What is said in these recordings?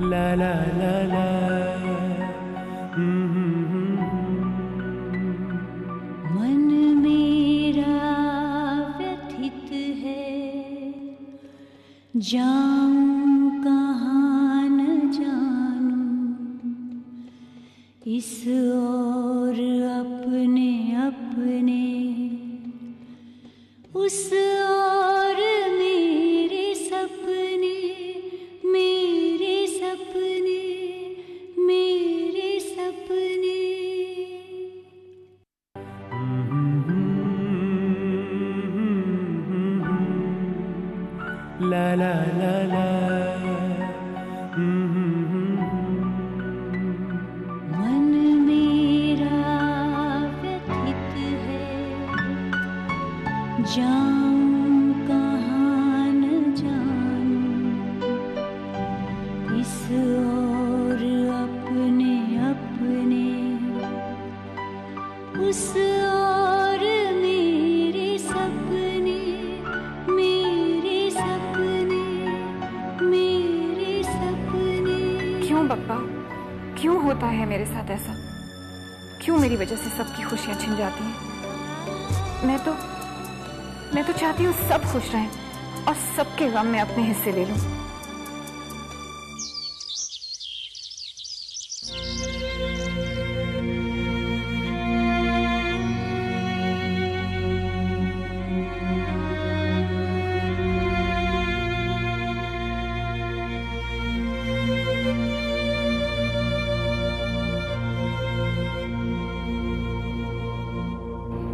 ला ला ला ला। मन मेरा व्यथित है, जाऊं कहाँ न जानूं, इस ओर अपने अपने, उस ओर मेरे सपने, मेरे सपने, मेरे सपने। ला ला ला ला। मन मेरा व्यथित है, जाऊं कहाँ न जानूं, इस ओर अपने अपने, उस ओर मेरे सपने, मेरे सपने, मेरे सपने। क्यों बप्पा, क्यों होता है मेरे साथ ऐसा? क्यों मेरी वजह से सबकी खुशियां छिन जाती हैं? मैं तो चाहती हूँ सब खुश रहें और सबके गम में अपने हिस्से ले लूं।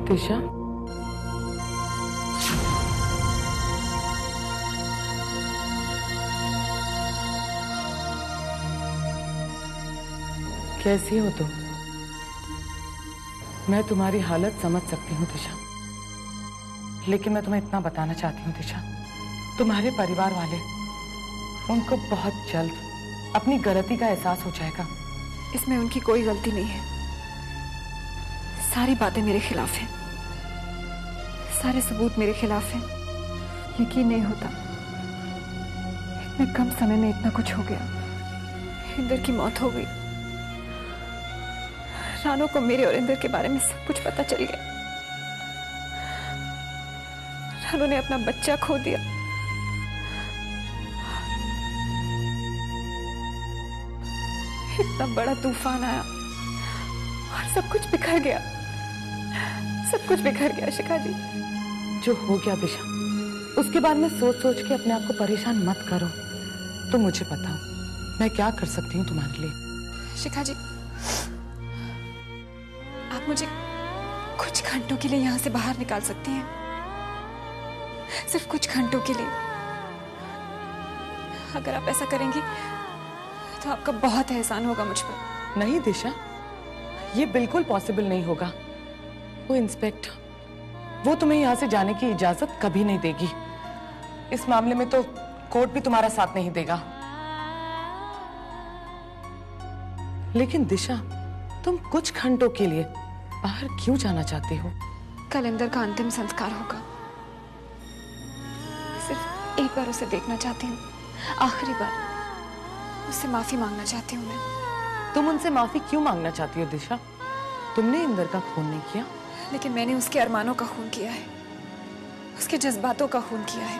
दिशा, कैसी हो तुम? मैं तुम्हारी हालत समझ सकती हूँ दिशा, लेकिन मैं तुम्हें इतना बताना चाहती हूँ दिशा, तुम्हारे परिवार वाले, उनको बहुत जल्द अपनी गलती का एहसास हो जाएगा। इसमें उनकी कोई गलती नहीं है। सारी बातें मेरे खिलाफ हैं, सारे सबूत मेरे खिलाफ हैं। यकीन नहीं होता, इतने कम समय में इतना कुछ हो गया। इंदर की मौत हो गई, रानो को मेरे और इंदर के बारे में सब कुछ पता चल गया। रानो ने अपना बच्चा खो दिया। इतना बड़ा तूफान आया और सब कुछ बिखर गया, सब कुछ बिखर गया शिखा जी। जो हो गया दिशा, उसके बाद में सोच सोच के अपने आप को परेशान मत करो। तो मुझे बताओ, मैं क्या कर सकती हूँ तुम्हारे लिए? शिखा जी, आप मुझे कुछ घंटों के लिए यहाँ से बाहर निकाल सकती हैं, सिर्फ कुछ घंटों के लिए। अगर आप ऐसा करेंगी तो आपका बहुत एहसान होगा मुझ पर। नहीं दिशा, ये बिल्कुल पॉसिबल नहीं होगा। वो इंस्पेक्टर, वो तुम्हें यहाँ से जाने की इजाजत कभी नहीं देगी। इस मामले में तो कोर्ट भी तुम्हारा साथ नहीं देगा। लेकिन दिशा, तुम कुछ घंटों के लिए बाहर क्यों जाना चाहती हो? कल इंदर का अंतिम संस्कार होगा। सिर्फ एक बार उसे देखना चाहती हूँ, आखिरी बार। उससे माफी मांगना चाहती हूँ मैं। तुम उनसे माफी क्यों मांगना चाहती हो दिशा? तुमने इंदर का खून नहीं किया। लेकिन मैंने उसके अरमानों का खून किया है, उसके जज्बातों का खून किया है।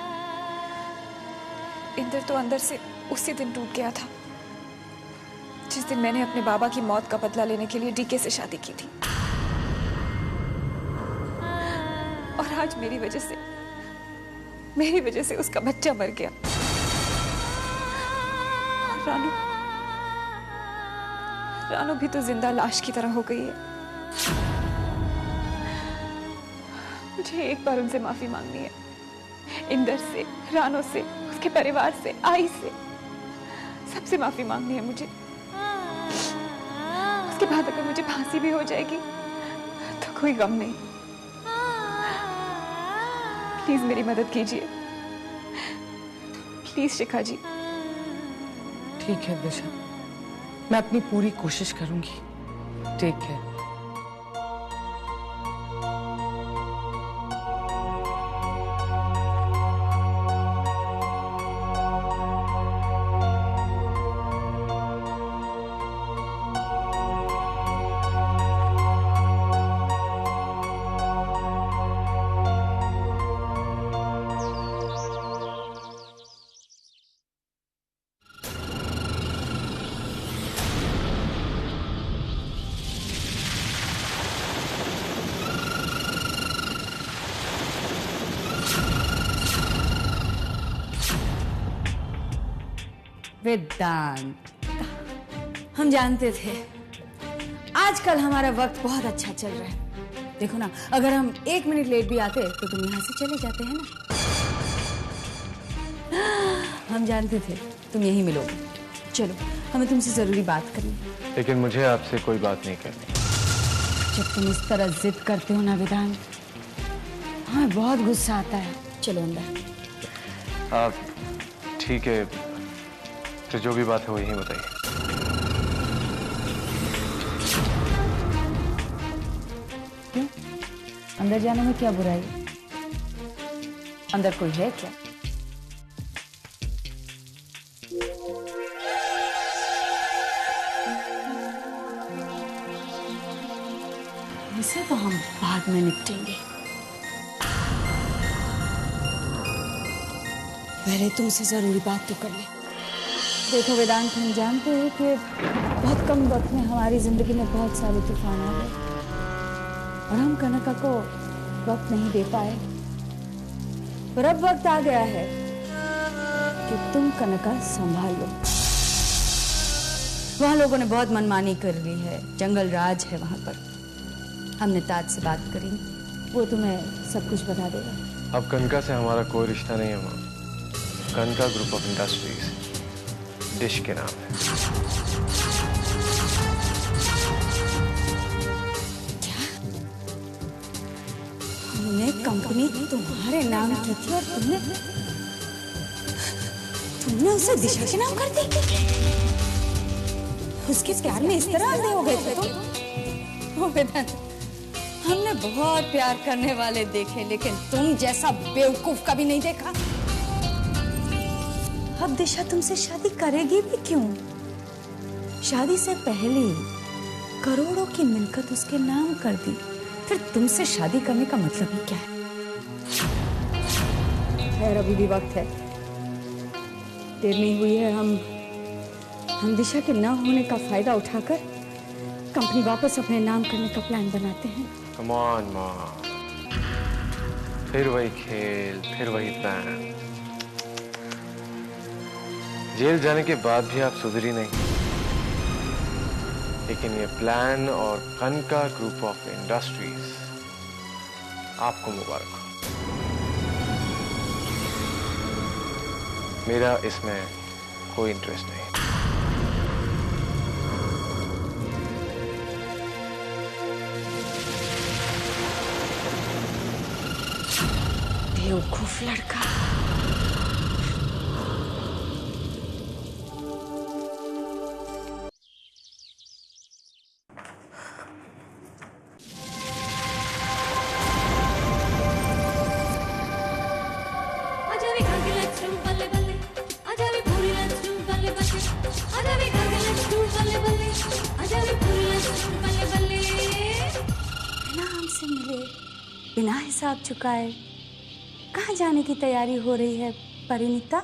इंदर तो अंदर से उसी दिन टूट गया था जिस दिन मैंने अपने बाबा की मौत का बदला लेने के लिए डीके से शादी की थी। और आज मेरी वजह से उसका बच्चा मर गया। रानू भी तो जिंदा लाश की तरह हो गई है। मुझे एक बार उनसे माफी मांगनी है, इंदर से, रानो से, उसके परिवार से, आई से, सबसे माफी मांगनी है मुझे। उसके बाद अगर मुझे फांसी भी हो जाएगी तो कोई गम नहीं। प्लीज मेरी मदद कीजिए, प्लीज शिखा जी। ठीक है दिशा, मैं अपनी पूरी कोशिश करूंगी। Take care. वेदांत, हम जानते थे आजकल हमारा वक्त बहुत अच्छा चल रहा है। देखो ना, अगर हम 1 मिनट लेट भी आते तो तुम यहाँ से चले जाते हैं ना। हम जानते थे तुम यहीं मिलोगे। चलो, हमें तुमसे जरूरी बात करनी है। लेकिन मुझे आपसे कोई बात नहीं करनी। जब तुम इस तरह जिद करते हो ना वेदांत, हमें बहुत गुस्सा आता है। चलो अंदर। आप ठीक है, तो जो भी बात है वो यहीं बताइए। क्यों? अंदर जाने में क्या बुराई? अंदर कोई है क्या? इसे तो हम बाद में निपटेंगे। पहले तुमसे जरूरी बात तो कर ले। देखो वेदांत, हम जानते हैं कि बहुत कम वक्त में हमारी जिंदगी में बहुत सारे तूफान आ गए और हम कनका को वक्त नहीं दे पाए। पर अब वक्त आ गया है कि तुम कनका संभाल लो। वहां लोगों ने बहुत मनमानी कर ली है, जंगल राज है वहां पर। हमने ताज से बात करी, वो तुम्हें सब कुछ बता देगा। अब कनका से हमारा कोई रिश्ता नहीं है माँ। कनका ग्रुप ऑफ इंडस्ट्रीज डिश के नाम है। क्या? हमने कंपनी तुम्हारे नाम की थी और तुमने उसे दिशा के नाम कर दी? उसके प्यार में इस तरह अंधे हो गए थे तुम? वेदांत, हमने बहुत प्यार करने वाले देखे, लेकिन तुम जैसा बेवकूफ कभी नहीं देखा। अब दिशा तुमसे शादी करेगी भी क्यों? शादी से पहले करोड़ों की मिलकत उसके नाम कर दी, फिर तुमसे शादी करने का मतलब ही क्या है? खैर, अभी भी वक्त है, देर नहीं हुई है। हम दिशा के ना होने का फायदा उठाकर कंपनी वापस अपने नाम करने का प्लान बनाते हैं। Come on, माँ। फिर वही खेल, फिर वही प्लान। जेल जाने के बाद भी आप सुधरी नहीं, लेकिन ये प्लान और कनका ग्रुप ऑफ इंडस्ट्रीज आपको मुबारक हो। मेरा इसमें कोई इंटरेस्ट नहीं। बेवकूफ लड़का। बिना हिसाब चुकाए कहाँ जाने की तैयारी हो रही है परिणीता?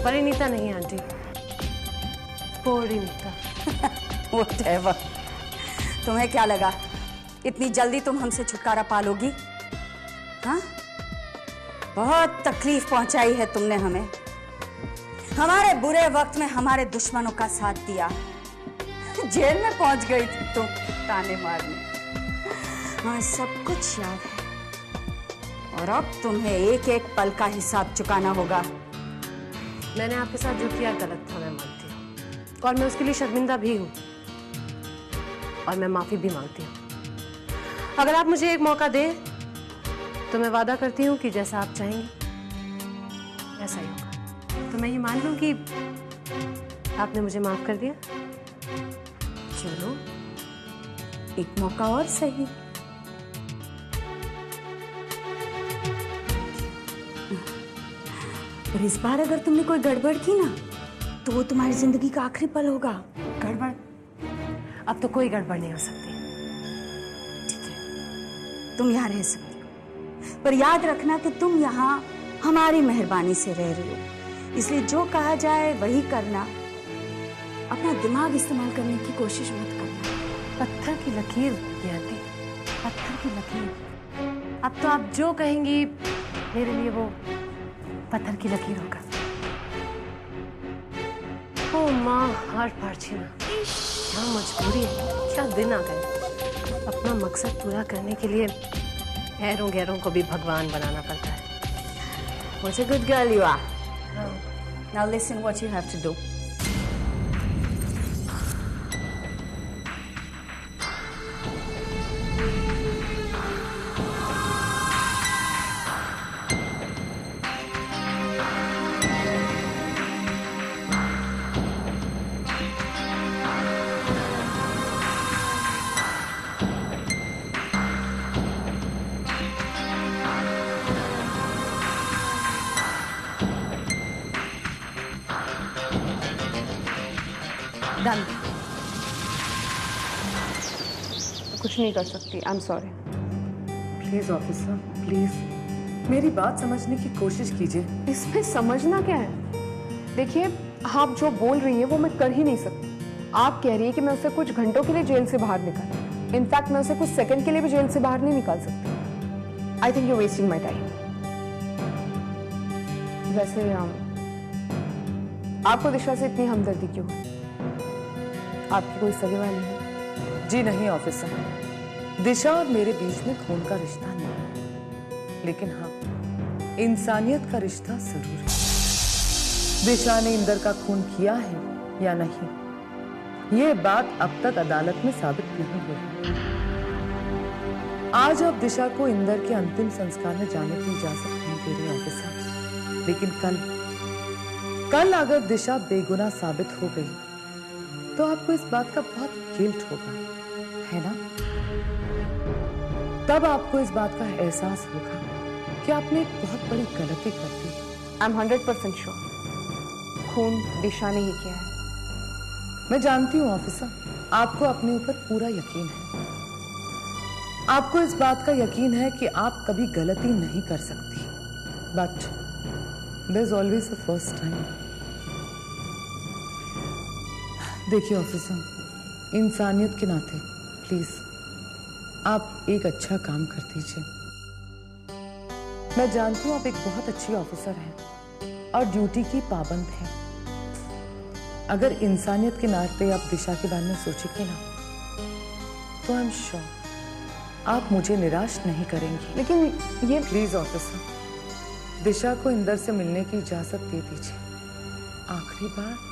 परिणीता नहीं आंटी, परिणीता। Whatever। तुम्हें क्या लगा इतनी जल्दी तुम हमसे छुटकारा पालोगी? हाँ, बहुत तकलीफ पहुंचाई है तुमने हमें। हमारे बुरे वक्त में हमारे दुश्मनों का साथ दिया। जेल में पहुंच गई थी तुम ताने मारने। हाँ, सब कुछ याद है और अब तुम्हें एक एक पल का हिसाब चुकाना होगा। मैंने आपके साथ जो किया गलत था, मैं मानती हूँ और मैं उसके लिए शर्मिंदा भी हूँ और मैं माफी भी मांगती हूँ। अगर आप मुझे एक मौका दें तो मैं वादा करती हूँ कि जैसा आप चाहेंगे ऐसा ही होगा। तो मैं ये मान लूँ कि आपने मुझे माफ कर दिया। चलो, एक मौका और सही। पर इस बार अगर तुमने कोई गड़बड़ की ना, तो वो तुम्हारी जिंदगी का आखिरी पल होगा। गड़बड़? अब तो कोई गड़बड़ नहीं हो सकती। ठीक है, तुम यहाँ रह सकती हो, पर याद रखना कि तुम यहाँ हमारी मेहरबानी से रह रही हो, इसलिए जो कहा जाए वही करना। अपना दिमाग इस्तेमाल करने की कोशिश मत करना। पत्थर की लकीर आंटी, पत्थर की लकीर। अब तो आप जो कहेंगी मेरे लिए वो पत्थर की लकीरों का। ओ माँ, हार पार छीना, क्या मजबूरी है, क्या दिन आ गए। अपना मकसद पूरा करने के लिए ऐरों गैरों को भी भगवान बनाना पड़ता है। What a good girl you are. Now listen what you have to do. Done. कुछ नहीं कर सकती, I am sorry. Please officer, please मेरी बात समझने की कोशिश कीजिए। इसमें समझना क्या है? देखिए, आप जो बोल रही हैं वो मैं कर ही नहीं सकती। आप कह रही है कि मैं उसे कुछ घंटों के लिए जेल से बाहर निकाल, इनफैक्ट मैं उसे कुछ सेकंड के लिए भी जेल से बाहर नहीं निकाल सकती। I think you wasting my time. वैसे आपको दिशा से इतनी हमदर्दी क्यों है? आपकी कोई सगी वाली है? जी नहीं ऑफिसर, दिशा और मेरे बीच में खून का रिश्ता नहीं है, लेकिन हाँ, इंसानियत का रिश्ता जरूर है। दिशा ने इंदर का खून किया है या नहीं, ये बात अब तक अदालत में साबित नहीं हुई। आज आप दिशा को इंदर के अंतिम संस्कार में जाने की इजाजत नहीं दे रहे ऑफिसर, लेकिन कल अगर दिशा बेगुनाह साबित हो गई तो आपको इस बात का बहुत गिल्ट होगा, है ना? तब आपको इस बात का एहसास होगा कि आपने एक बहुत बड़ी गलती कर दी। आई एम 100% श्योर खून दिशा ने ही किया है। मैं जानती हूँ ऑफिसर, आपको अपने ऊपर पूरा यकीन है। आपको इस बात का यकीन है कि आप कभी गलती नहीं कर सकती, but there is always a first time. देखिए ऑफिसर, इंसानियत के नाते प्लीज आप एक अच्छा काम कर दीजिए। मैं जानती हूँ आप एक बहुत अच्छी ऑफिसर हैं और ड्यूटी की पाबंद हैं। अगर इंसानियत के नाते आप दिशा के बारे में सोचेंगे ना, तो आई एम श्योर आप मुझे निराश नहीं करेंगी। लेकिन ये प्लीज ऑफिसर, दिशा को इंदर से मिलने की इजाजत दे दीजिए, आखिरी बार।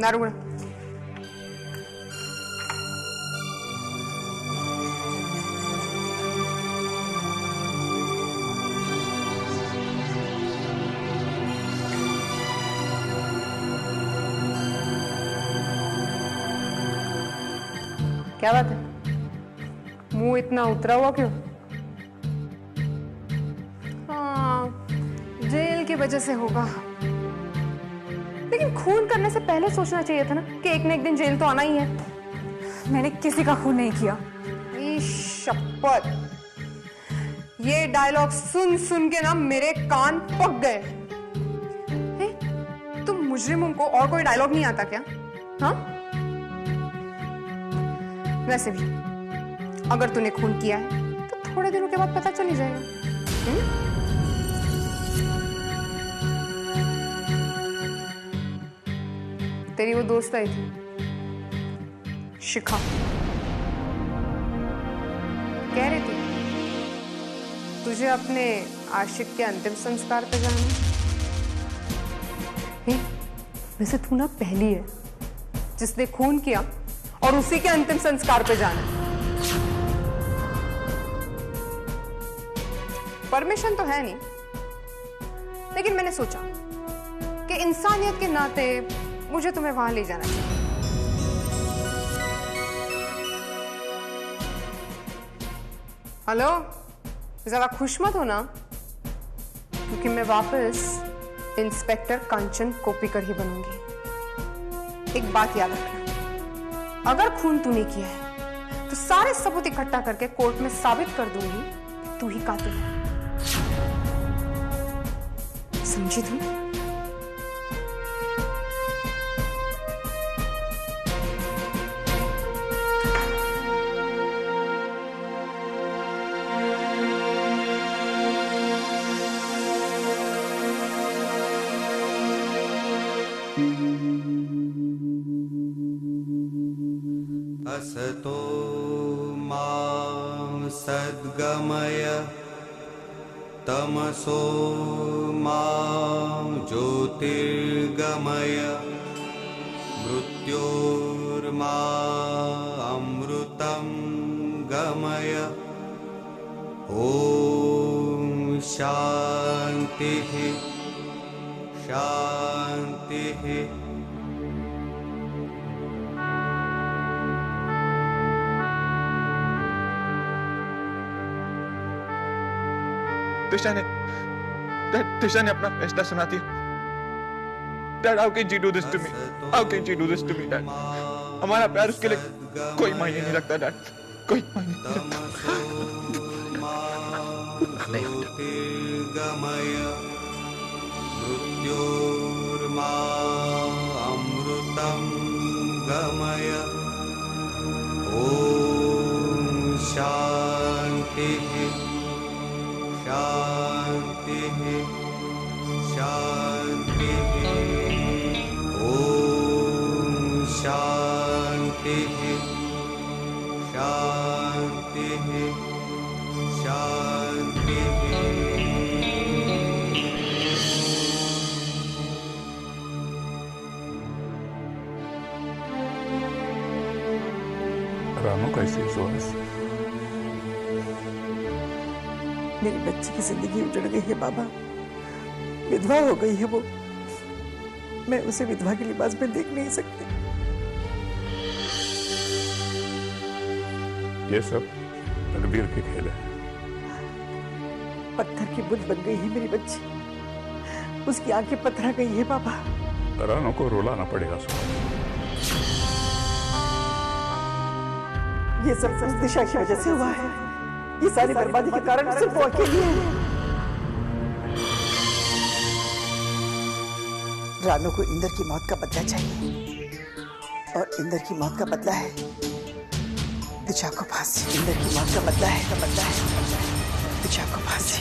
नारुगुड़ा, क्या बात है? मुंह इतना उतरा हुआ क्यों? हाँ, जेल की वजह से होगा। लेकिन खून करने से पहले सोचना चाहिए था ना कि एक न एक दिन जेल तो आना ही है। मैंने किसी का खून नहीं किया। शपथ, ये डायलॉग सुन सुन के ना मेरे कान पक गए। तुम मुजरिम को और कोई डायलॉग नहीं आता क्या? हाँ, वैसे भी अगर तूने खून किया है तो थोड़े दिनों के बाद पता चल ही जाएगा। तेरी वो दोस्त आई थी शिखा, कह रही थी तुझे अपने आशिक के अंतिम संस्कार पे जाना है। वैसे तू ना पहली है जिसने खून किया और उसी के अंतिम संस्कार पे जाना है। परमिशन तो है नहीं, लेकिन मैंने सोचा कि इंसानियत के नाते मुझे तुम्हें वहां ले जाना चाहिए। हेलो, ज्यादा खुश मत होना, क्योंकि मैं वापस इंस्पेक्टर कांचन कोपीकर ही बनूंगी। एक बात याद रखना, अगर खून तूने किया है तो सारे सबूत इकट्ठा करके कोर्ट में साबित कर दूंगी कि तू ही कातिल है। समझी तुम? असतो मां सद्गमय तमसो मां ज्योतिर्गमय मृत्योर्मा अमृतं गमय ॐ शान्तिः शान्तिः। तिशा ने अपना फैसला सुना दिया। Dad, how can you do this to me? How can you do this to me, Dad? हमारा प्यार उसके लिए कोई मायने नहीं रखता, Dad. कोई मायने नहीं रखता। ज्योतिर्गमय मृत्योर्मा अमृतं गमय ॐ शान्तिः शान्तिः शान्तिः ॐ शान्तिः शान्तिः शान्तिः। रानू कैसी सुहास? मेरी बच्ची की जिंदगी उजड़ गई है बाबा, विधवा हो गई है वो। मैं उसे विधवा के लिबास में देख नहीं सकती। ये सब तकदीर के खेल है। पत्थर की बुत बन गई है मेरी बच्ची, उसकी आंखें पथरा गई है बाबा। रानू को रुलाना पड़ेगा सुहास। ये सब उस दिशा की वजह से हुआ है। ये सारी बर्बादी के कारण सिर्फ वो अकेली है। रानू को इंदर की मौत का बदला चाहिए, और इंदर की मौत का बदला है दिशा को फांसी। इंदर की मौत का बदला है दिशा को फांसी।